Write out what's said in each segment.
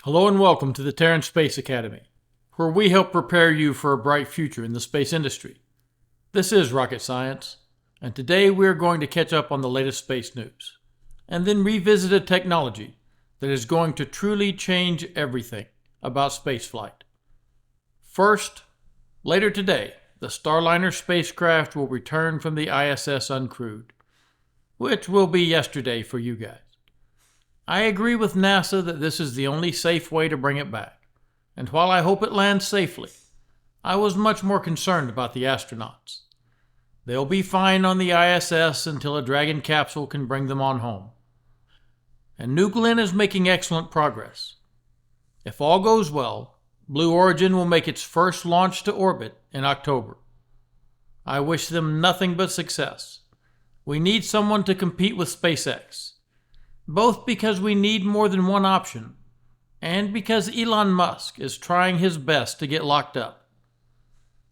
Hello and welcome to the Terran Space Academy, where we help prepare you for a bright future in the space industry. This is Rocket Science, and today we are going to catch up on the latest space news, and then revisit a technology that is going to truly change everything about spaceflight. First, later today, the Starliner spacecraft will return from the ISS uncrewed, which will be yesterday for you guys. I agree with NASA that this is the only safe way to bring it back, and while I hope it lands safely, I was much more concerned about the astronauts. They'll be fine on the ISS until a Dragon capsule can bring them on home. And New Glenn is making excellent progress. If all goes well, Blue Origin will make its first launch to orbit in October. I wish them nothing but success. We need someone to compete with SpaceX, both because we need more than one option, and because Elon Musk is trying his best to get locked up.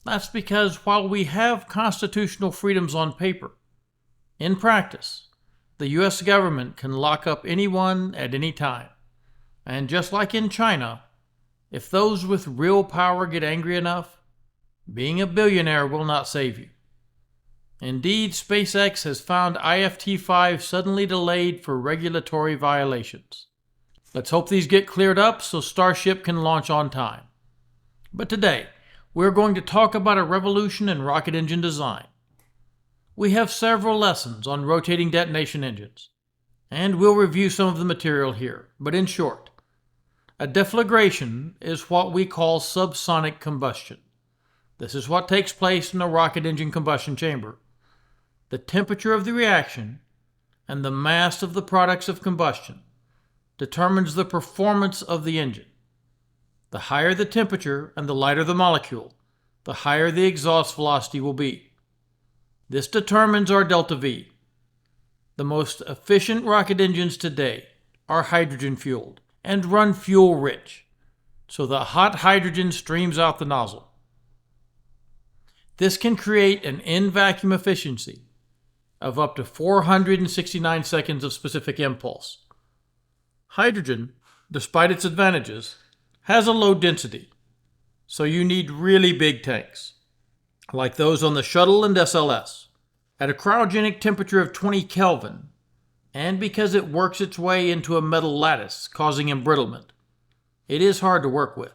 That's because while we have constitutional freedoms on paper, in practice, the US government can lock up anyone at any time. And just like in China, if those with real power get angry enough, being a billionaire will not save you. Indeed, SpaceX has found IFT-5 suddenly delayed for regulatory violations. Let's hope these get cleared up so Starship can launch on time. But today, we're going to talk about a revolution in rocket engine design. We have several lessons on rotating detonation engines, and we'll review some of the material here. But in short, a deflagration is what we call subsonic combustion. This is what takes place in a rocket engine combustion chamber. The temperature of the reaction and the mass of the products of combustion determines the performance of the engine. The higher the temperature and the lighter the molecule, the higher the exhaust velocity will be. This determines our delta V. The most efficient rocket engines today are hydrogen-fueled and run fuel-rich, so the hot hydrogen streams out the nozzle. This can create an in-vacuum efficiency of up to 469 seconds of specific impulse. Hydrogen, despite its advantages, has a low density, so you need really big tanks, like those on the shuttle and SLS, at a cryogenic temperature of 20 Kelvin, and because it works its way into a metal lattice, causing embrittlement. It is hard to work with.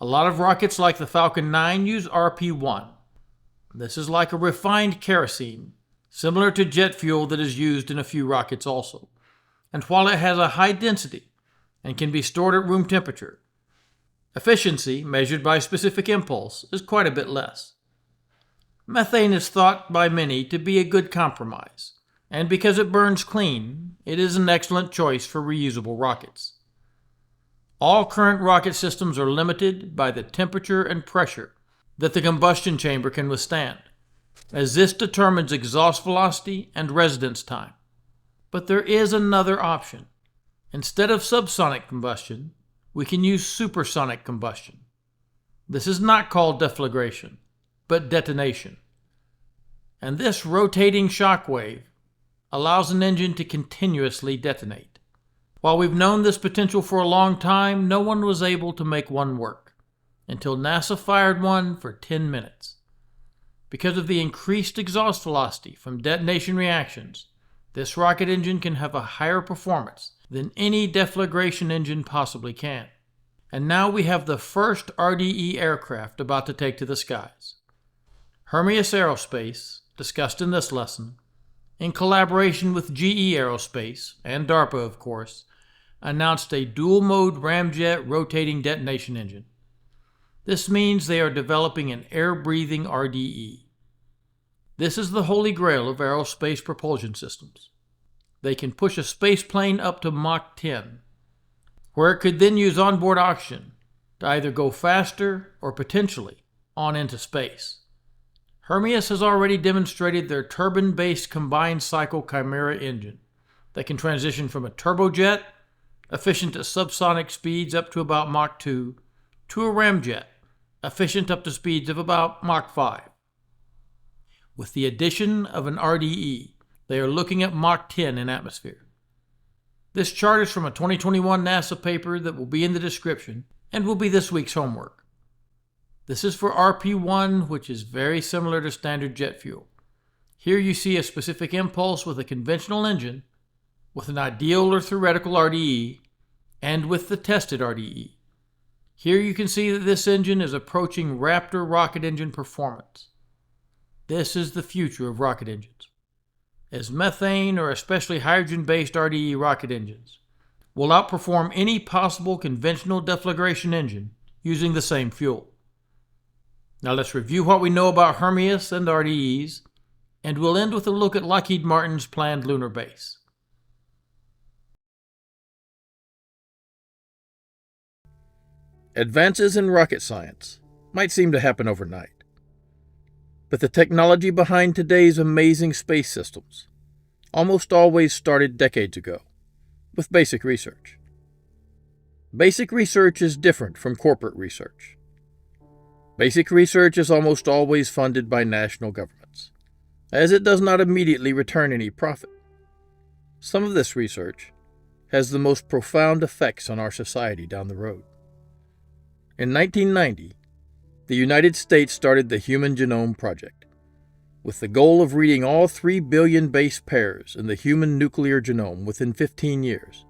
A lot of rockets like the Falcon 9 use RP-1. This is like a refined kerosene, similar to jet fuel that is used in a few rockets also. And while it has a high density and can be stored at room temperature, efficiency, measured by specific impulse, is quite a bit less. Methane is thought by many to be a good compromise, and because it burns clean, it is an excellent choice for reusable rockets. All current rocket systems are limited by the temperature and pressure that the combustion chamber can withstand, as this determines exhaust velocity and residence time. But there is another option. Instead of subsonic combustion, we can use supersonic combustion. This is not called deflagration, but detonation. And this rotating shock wave allows an engine to continuously detonate. While we've known this potential for a long time, no one was able to make one work, until NASA fired one for 10 minutes. Because of the increased exhaust velocity from detonation reactions, this rocket engine can have a higher performance than any deflagration engine possibly can. And now we have the first RDE aircraft about to take to the skies. Hermeus Aerospace, discussed in this lesson, in collaboration with GE Aerospace and DARPA of course, announced a dual-mode ramjet rotating detonation engine. This means they are developing an air-breathing RDE. This is the holy grail of aerospace propulsion systems. They can push a space plane up to Mach 10, where it could then use onboard oxygen to either go faster or potentially on into space. Hermeus has already demonstrated their turbine-based combined cycle Chimera engine that can transition from a turbojet, efficient at subsonic speeds up to about Mach 2, to a ramjet, efficient up to speeds of about Mach 5. With the addition of an RDE, they are looking at Mach 10 in atmosphere. This chart is from a 2021 NASA paper that will be in the description and will be this week's homework. This is for RP1, which is very similar to standard jet fuel. Here you see a specific impulse with a conventional engine, with an ideal or theoretical RDE, and with the tested RDE. Here you can see that this engine is approaching Raptor rocket engine performance. This is the future of rocket engines, as methane or especially hydrogen-based RDE rocket engines will outperform any possible conventional deflagration engine using the same fuel. Now let's review what we know about Hermeus and RDEs, and we'll end with a look at Lockheed Martin's planned lunar base. Advances in rocket science might seem to happen overnight, but the technology behind today's amazing space systems almost always started decades ago with basic research. Basic research is different from corporate research. Basic research is almost always funded by national governments, as it does not immediately return any profit. Some of this research has the most profound effects on our society down the road. In 1990, the United States started the Human Genome Project, with the goal of reading all 3 billion base pairs in the human nuclear genome within 15 years.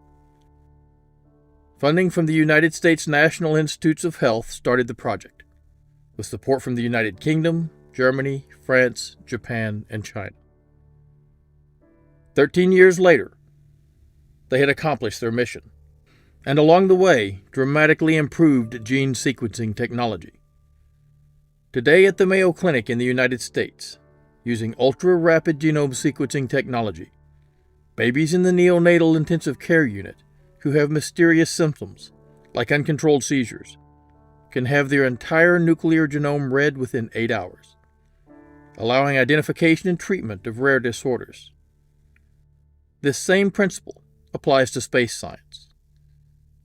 Funding from the United States National Institutes of Health started the project, with support from the United Kingdom, Germany, France, Japan, and China. 13 years later, they had accomplished their mission, and along the way, dramatically improved gene sequencing technology. Today at the Mayo Clinic in the United States, using ultra-rapid genome sequencing technology, babies in the neonatal intensive care unit who have mysterious symptoms, like uncontrolled seizures, can have their entire nuclear genome read within 8 hours, allowing identification and treatment of rare disorders. This same principle applies to space science.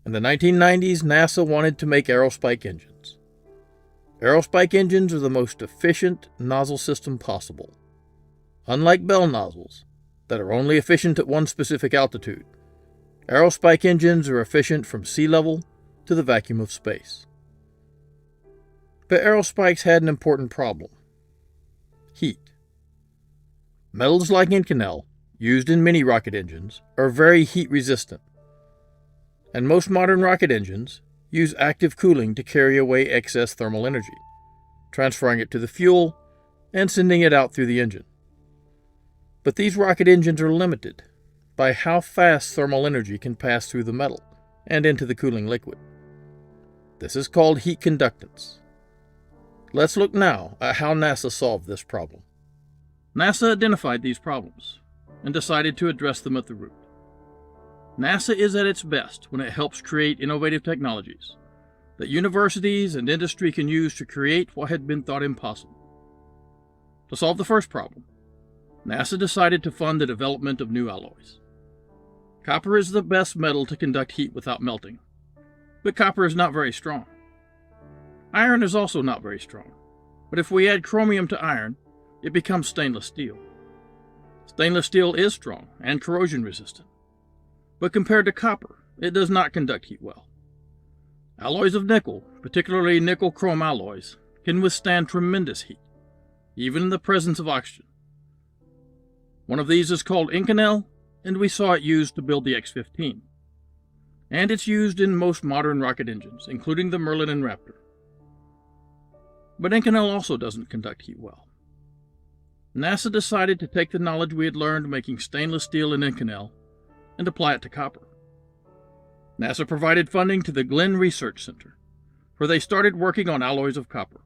In the 1990s, NASA wanted to make Aerospike engines. Aerospike engines are the most efficient nozzle system possible. Unlike Bell nozzles, that are only efficient at one specific altitude, Aerospike engines are efficient from sea level to the vacuum of space. But Aerospikes had an important problem: heat. Metals like Inconel, used in many rocket engines, are very heat resistant, and most modern rocket engines use active cooling to carry away excess thermal energy, transferring it to the fuel and sending it out through the engine. But these rocket engines are limited by how fast thermal energy can pass through the metal and into the cooling liquid. This is called heat conductance. Let's look now at how NASA solved this problem. NASA identified these problems and decided to address them at the root. NASA is at its best when it helps create innovative technologies that universities and industry can use to create what had been thought impossible. To solve the first problem, NASA decided to fund the development of new alloys. Copper is the best metal to conduct heat without melting, but copper is not very strong. Iron is also not very strong, but if we add chromium to iron, it becomes stainless steel. Stainless steel is strong and corrosion resistant, but compared to copper, it does not conduct heat well. Alloys of nickel, particularly nickel-chrome alloys, can withstand tremendous heat, even in the presence of oxygen. One of these is called Inconel, and we saw it used to build the X-15. And it's used in most modern rocket engines, including the Merlin and Raptor. But Inconel also doesn't conduct heat well. NASA decided to take the knowledge we had learned making stainless steel and Inconel and apply it to copper. NASA provided funding to the Glenn Research Center, where they started working on alloys of copper.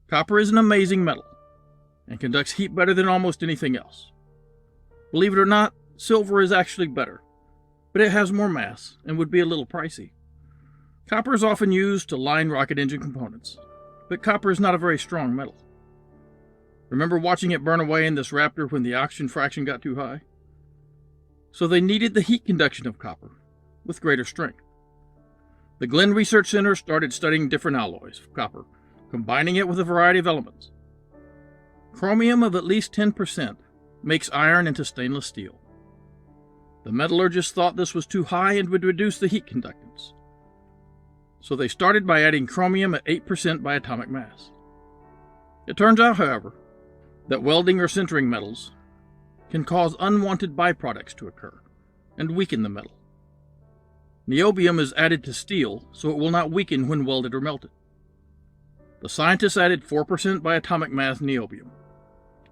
Copper is an amazing metal and conducts heat better than almost anything else. Believe it or not, silver is actually better, but it has more mass and would be a little pricey. Copper is often used to line rocket engine components, but copper is not a very strong metal. Remember watching it burn away in this Raptor when the oxygen fraction got too high? So they needed the heat conduction of copper with greater strength. The Glenn Research Center started studying different alloys of copper, combining it with a variety of elements. Chromium of at least 10% makes iron into stainless steel. The metallurgists thought this was too high and would reduce the heat conductance. So they started by adding chromium at 8% by atomic mass. It turns out, however, that welding or sintering metals can cause unwanted byproducts to occur and weaken the metal. Niobium is added to steel so it will not weaken when welded or melted. The scientists added 4% by atomic mass niobium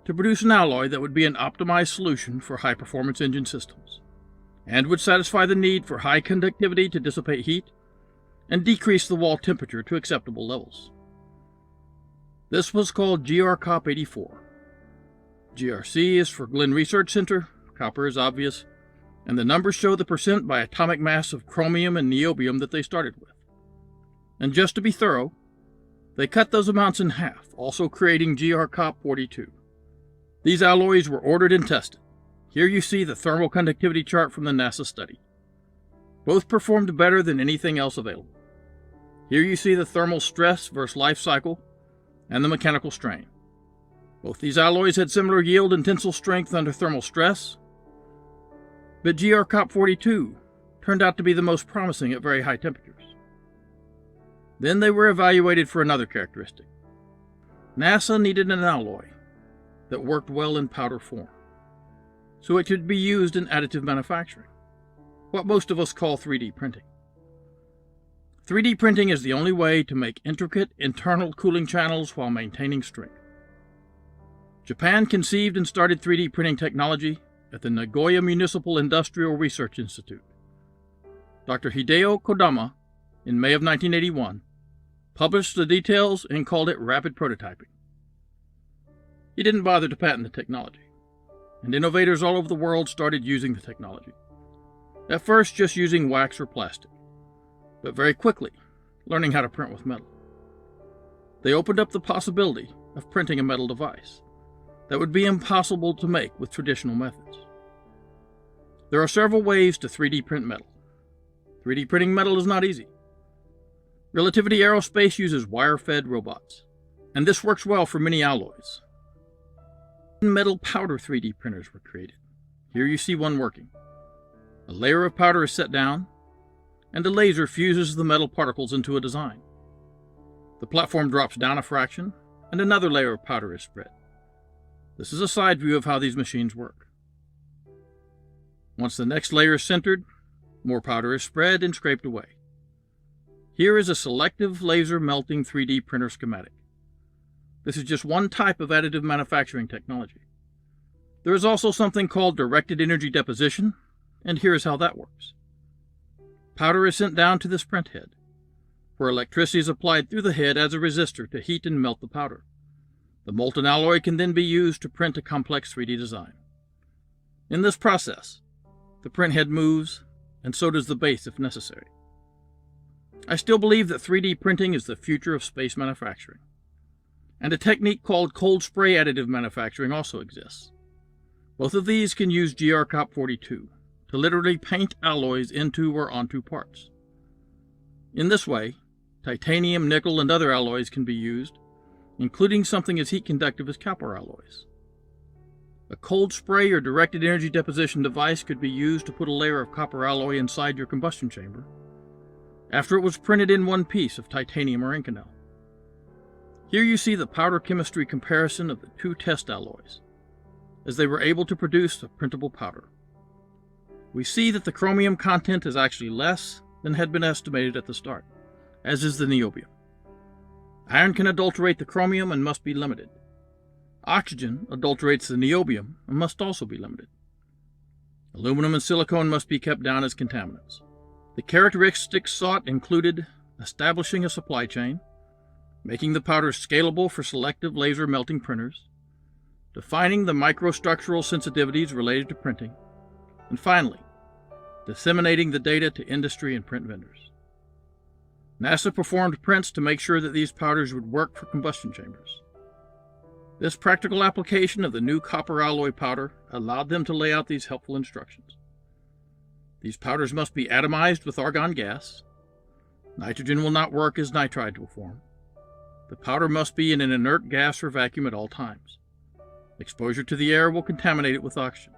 to produce an alloy that would be an optimized solution for high-performance engine systems and would satisfy the need for high conductivity to dissipate heat and decrease the wall temperature to acceptable levels. This was called GR-COP 84. GRC is for Glenn Research Center, copper is obvious, and the numbers show the percent by atomic mass of chromium and niobium that they started with. And just to be thorough, they cut those amounts in half, also creating GR-COP 42. These alloys were ordered and tested. Here you see the thermal conductivity chart from the NASA study. Both performed better than anything else available. Here you see the thermal stress versus life cycle and the mechanical strain. Both these alloys had similar yield and tensile strength under thermal stress, but GR-COP 42 turned out to be the most promising at very high temperatures. Then they were evaluated for another characteristic. NASA needed an alloy that worked well in powder form, so it could be used in additive manufacturing, what most of us call 3D printing. 3D printing is the only way to make intricate internal cooling channels while maintaining strength. Japan conceived and started 3D printing technology at the Nagoya Municipal Industrial Research Institute. Dr. Hideo Kodama, in May of 1981, published the details and called it rapid prototyping. He didn't bother to patent the technology, and innovators all over the world started using the technology. At first just using wax or plastic, but very quickly learning how to print with metal. They opened up the possibility of printing a metal device that would be impossible to make with traditional methods. There are several ways to 3D print metal. 3D printing metal is not easy. Relativity Aerospace uses wire-fed robots, and this works well for many alloys. Metal powder 3D printers were created. Here you see one working. A layer of powder is set down, and a laser fuses the metal particles into a design. The platform drops down a fraction, and another layer of powder is spread. This is a side view of how these machines work. Once the next layer is centered, more powder is spread and scraped away. Here is a selective laser melting 3D printer schematic. This is just one type of additive manufacturing technology. There is also something called directed energy deposition, and here is how that works. Powder is sent down to this print head, where electricity is applied through the head as a resistor to heat and melt the powder. The molten alloy can then be used to print a complex 3D design. In this process, the print head moves, and so does the base if necessary. I still believe that 3D printing is the future of space manufacturing, and a technique called cold spray additive manufacturing also exists. Both of these can use GR-COP 42 to literally paint alloys into or onto parts. In this way, titanium, nickel, and other alloys can be used, including something as heat conductive as copper alloys. A cold spray or directed energy deposition device could be used to put a layer of copper alloy inside your combustion chamber after it was printed in one piece of titanium or Inconel. Here you see the powder chemistry comparison of the two test alloys, as they were able to produce a printable powder. We see that the chromium content is actually less than had been estimated at the start, as is the niobium. Iron can adulterate the chromium and must be limited. Oxygen adulterates the niobium and must also be limited. Aluminum and silicon must be kept down as contaminants. The characteristics sought included establishing a supply chain, making the powder scalable for selective laser melting printers, defining the microstructural sensitivities related to printing, and finally, disseminating the data to industry and print vendors. NASA performed prints to make sure that these powders would work for combustion chambers. This practical application of the new copper alloy powder allowed them to lay out these helpful instructions. These powders must be atomized with argon gas. Nitrogen will not work as nitride will form. The powder must be in an inert gas or vacuum at all times. Exposure to the air will contaminate it with oxygen.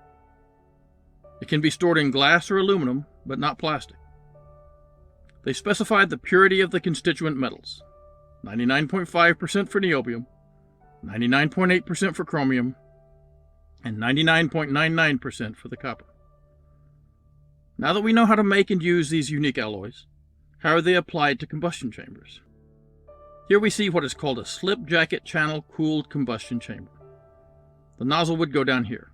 It can be stored in glass or aluminum, but not plastic. They specified the purity of the constituent metals: 99.5% for niobium, 99.8% for chromium, and 99.99% for the copper. Now that we know how to make and use these unique alloys, how are they applied to combustion chambers? Here we see what is called a slip jacket channel cooled combustion chamber. The nozzle would go down here.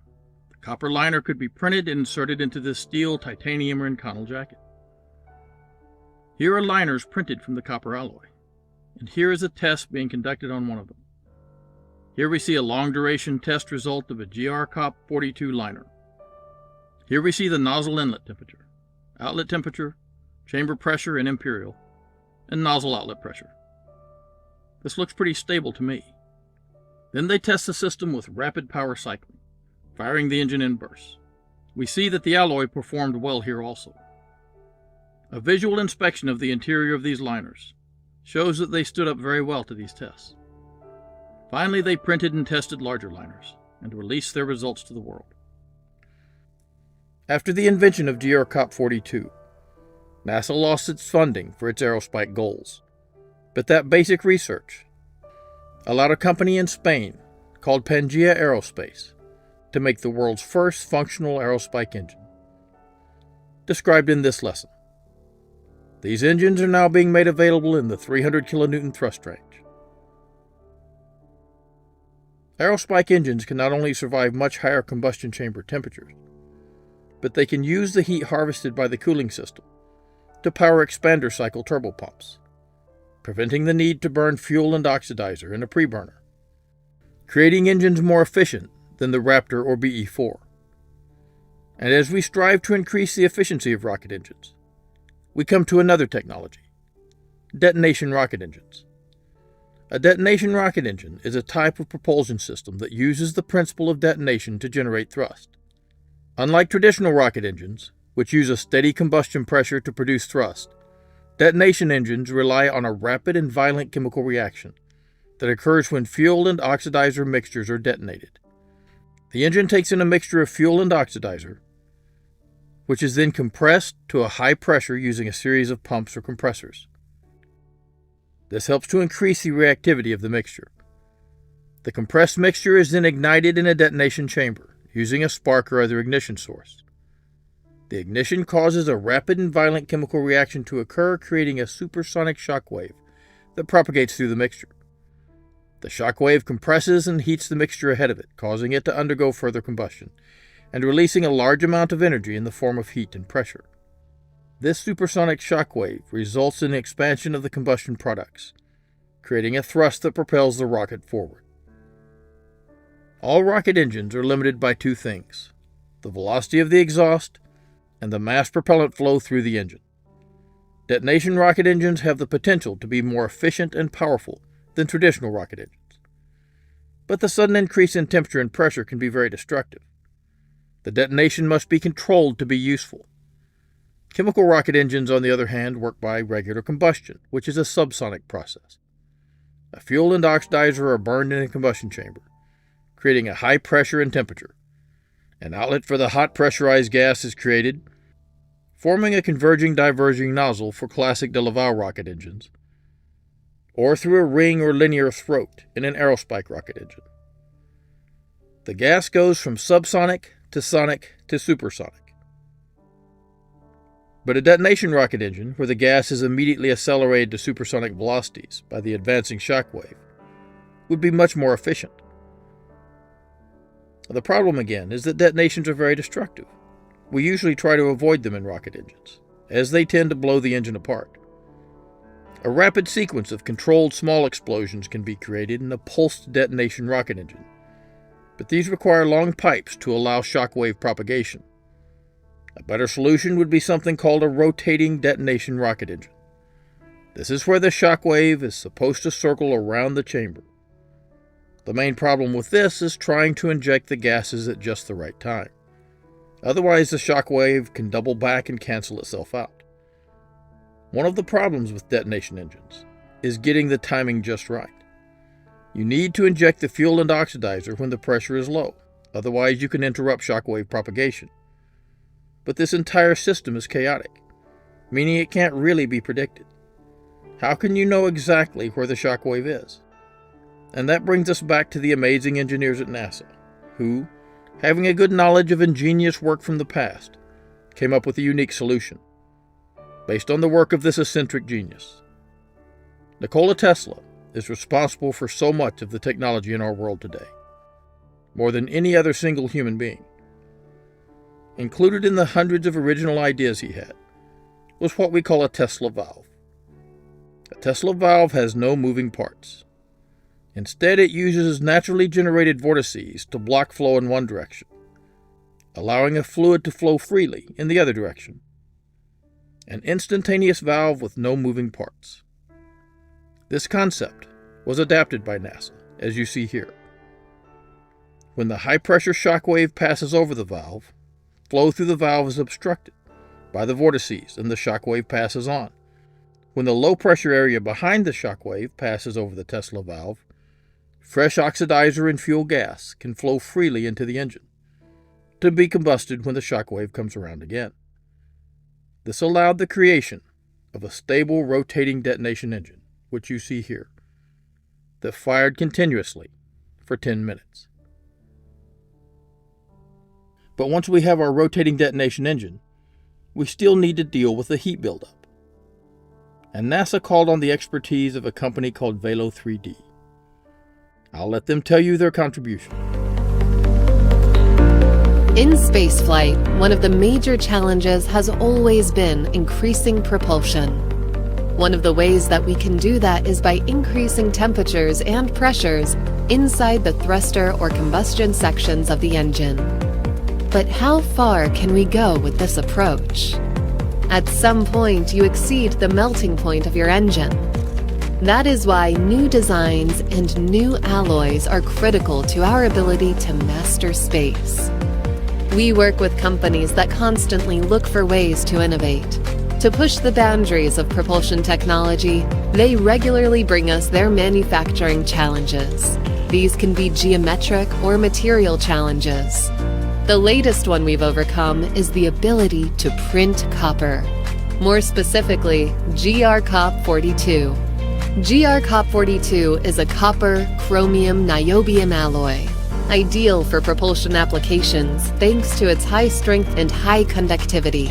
The copper liner could be printed and inserted into this steel, titanium, or Inconel jacket. Here are liners printed from the copper alloy, and here is a test being conducted on one of them. Here we see a long-duration test result of a GR-COP42 liner. Here we see the nozzle inlet temperature, outlet temperature, chamber pressure and imperial, and nozzle outlet pressure. This looks pretty stable to me. Then they test the system with rapid power cycling, firing the engine in bursts. We see that the alloy performed well here also. A visual inspection of the interior of these liners shows that they stood up very well to these tests. Finally, they printed and tested larger liners and released their results to the world. After the invention of GR-COP42, NASA lost its funding for its Aerospike goals. But that basic research allowed a company in Spain called Hermeus Aerospace to make the world's first functional Aerospike engine, described in this lesson. These engines are now being made available in the 300 kilonewton thrust range. Aerospike engines can not only survive much higher combustion chamber temperatures, but they can use the heat harvested by the cooling system to power expander cycle turbopumps, preventing the need to burn fuel and oxidizer in a preburner, creating engines more efficient than the Raptor or BE-4. And as we strive to increase the efficiency of rocket engines, we come to another technology: detonation rocket engines. A detonation rocket engine is a type of propulsion system that uses the principle of detonation to generate thrust. Unlike traditional rocket engines, which use a steady combustion pressure to produce thrust, detonation engines rely on a rapid and violent chemical reaction that occurs when fuel and oxidizer mixtures are detonated. The engine takes in a mixture of fuel and oxidizer, which is then compressed to a high pressure using a series of pumps or compressors. This helps to increase the reactivity of the mixture. The compressed mixture is then ignited in a detonation chamber using a spark or other ignition source. The ignition causes a rapid and violent chemical reaction to occur, creating a supersonic shock wave that propagates through the mixture. The shock wave compresses and heats the mixture ahead of it, causing it to undergo further combustion, and releasing a large amount of energy in the form of heat and pressure. This supersonic shock wave results in the expansion of the combustion products, creating a thrust that propels the rocket forward. All rocket engines are limited by two things: the velocity of the exhaust and the mass propellant flow through the engine. Detonation rocket engines have the potential to be more efficient and powerful than traditional rocket engines. But the sudden increase in temperature and pressure can be very destructive. The detonation must be controlled to be useful. Chemical rocket engines, on the other hand, work by regular combustion, which is a subsonic process. A fuel and oxidizer are burned in a combustion chamber, creating a high pressure and temperature. An outlet for the hot pressurized gas is created, forming a converging-diverging nozzle for classic de Laval rocket engines, or through a ring or linear throat in an Aerospike rocket engine. The gas goes from subsonic to sonic to supersonic. But a detonation rocket engine, where the gas is immediately accelerated to supersonic velocities by the advancing shock wave, would be much more efficient. The problem again is that detonations are very destructive. We usually try to avoid them in rocket engines, as they tend to blow the engine apart. A rapid sequence of controlled small explosions can be created in a pulsed detonation rocket engine, but these require long pipes to allow shockwave propagation. A better solution would be something called a rotating detonation rocket engine. This is where the shockwave is supposed to circle around the chamber. The main problem with this is trying to inject the gases at just the right time. Otherwise, the shockwave can double back and cancel itself out. One of the problems with detonation engines is getting the timing just right. You need to inject the fuel and oxidizer when the pressure is low, otherwise you can interrupt shockwave propagation. but this entire system is chaotic, meaning it can't really be predicted. How can you know exactly where the shockwave is? And that brings us back to the amazing engineers at NASA, who, having a good knowledge of ingenious work from the past, came up with a unique solution, based on the work of this eccentric genius. Nikola Tesla is responsible for so much of the technology in our world today, more than any other single human being. Included in the hundreds of original ideas he had was what we call a Tesla valve. A Tesla valve has no moving parts. Instead, it uses naturally generated vortices to block flow in one direction, allowing a fluid to flow freely in the other direction. An instantaneous valve with no moving parts. This concept was adapted by NASA, as you see here. When the high-pressure shock wave passes over the valve, flow through the valve is obstructed by the vortices and the shock wave passes on. When the low-pressure area behind the shock wave passes over the Tesla valve, fresh oxidizer and fuel gas can flow freely into the engine, to be combusted when the shock wave comes around again. This allowed the creation of a stable rotating detonation engine, which you see here, that fired continuously for 10 minutes. But once we have our rotating detonation engine, we still need to deal with the heat buildup. And NASA called on the expertise of a company called Velo 3D. I'll let them tell you their contribution. In spaceflight, one of the major challenges has always been increasing propulsion. One of the ways that we can do that is by increasing temperatures and pressures inside the thruster or combustion sections of the engine. But how far can we go with this approach? At some point, you exceed the melting point of your engine. That is why new designs and new alloys are critical to our ability to master space. We work with companies that constantly look for ways to innovate. To push the boundaries of propulsion technology, they regularly bring us their manufacturing challenges. These can be geometric or material challenges. The latest one we've overcome is the ability to print copper. More specifically, GrCop42. GrCop42 is a copper, chromium, niobium alloy, ideal for propulsion applications thanks to its high strength and high conductivity.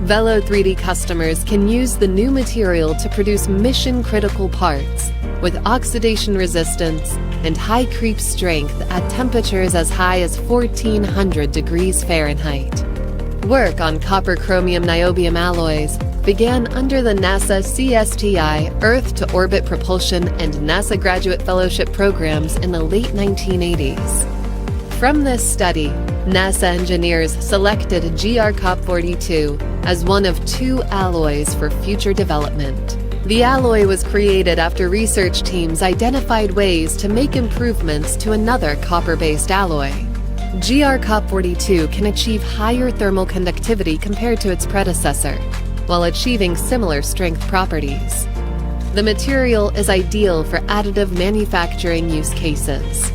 Velo 3D customers can use the new material to produce mission-critical parts with oxidation resistance and high creep strength at temperatures as high as 1400 degrees Fahrenheit. Work on copper chromium niobium alloys began under the NASA CSTI Earth to Orbit Propulsion and NASA Graduate Fellowship programs in the late 1980s. From this study, NASA engineers selected GrCop42 as one of 2 alloys for future development. The alloy was created after research teams identified ways to make improvements to another copper-based alloy. GrCop42 can achieve higher thermal conductivity compared to its predecessor, while achieving similar strength properties. The material is ideal for additive manufacturing use cases.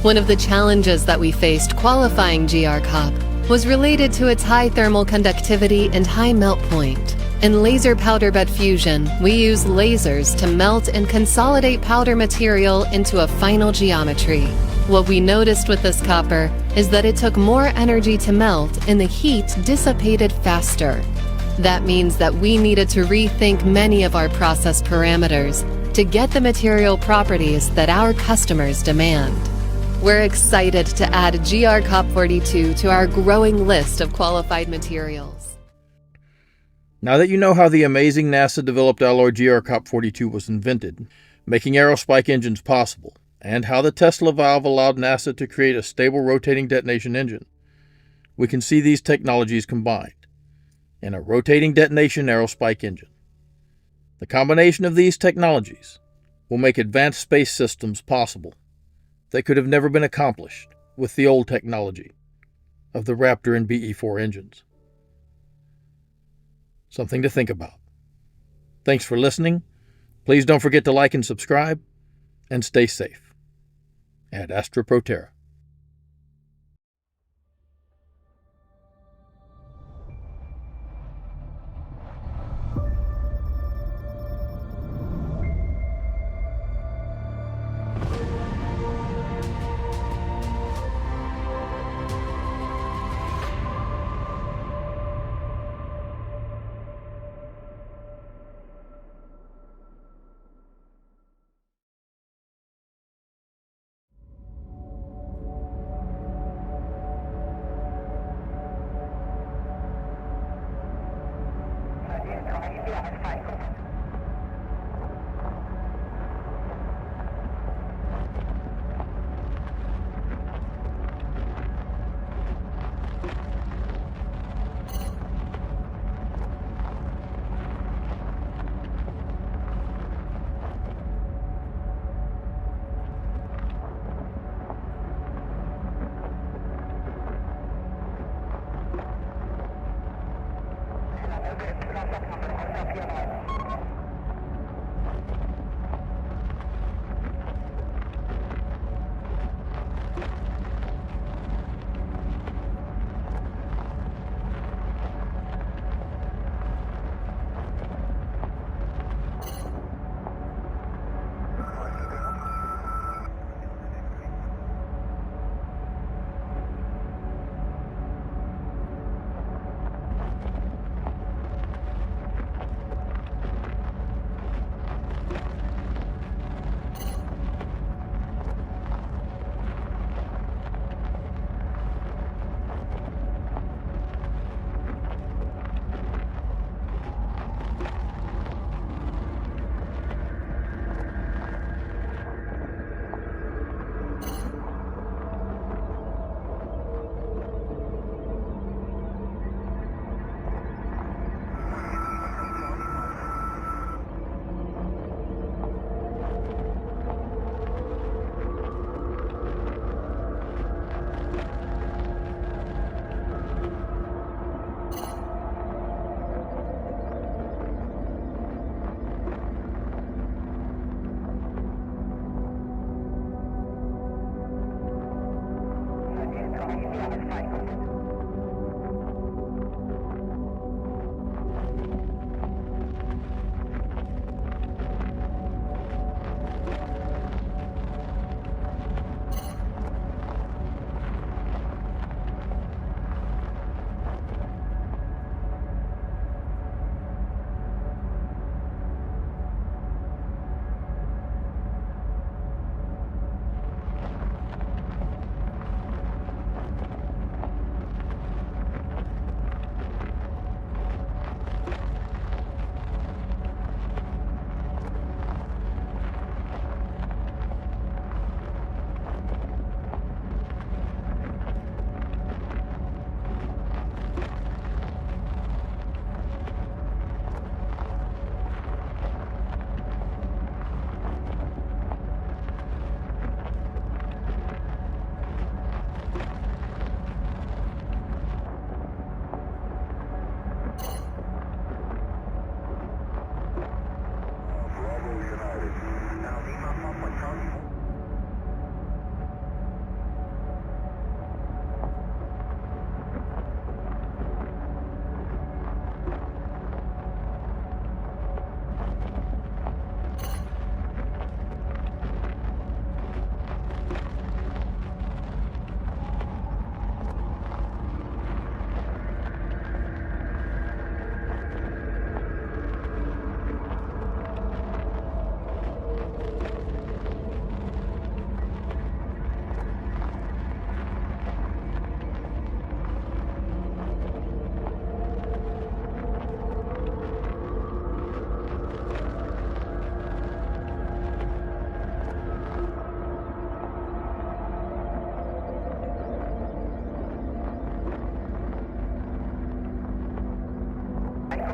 One of the challenges that we faced qualifying GrCop was related to its high thermal conductivity and high melt point. In laser powder bed fusion, we use lasers to melt and consolidate powder material into a final geometry. What we noticed with this copper is that it took more energy to melt and the heat dissipated faster. That means that we needed to rethink many of our process parameters to get the material properties that our customers demand. We're excited to add GrCop42 to our growing list of qualified materials. Now that you know how the amazing NASA-developed alloy GrCop42 was invented, making Aerospike engines possible, and how the Tesla valve allowed NASA to create a stable rotating detonation engine, we can see these technologies combined in a rotating detonation Aerospike engine. The combination of these technologies will make advanced space systems possible that could have never been accomplished with the old technology of the Raptor and BE-4 engines. Something to think about. Thanks for listening. Please don't forget to like and subscribe, and stay safe. At Astra Pro Terra.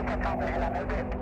Control,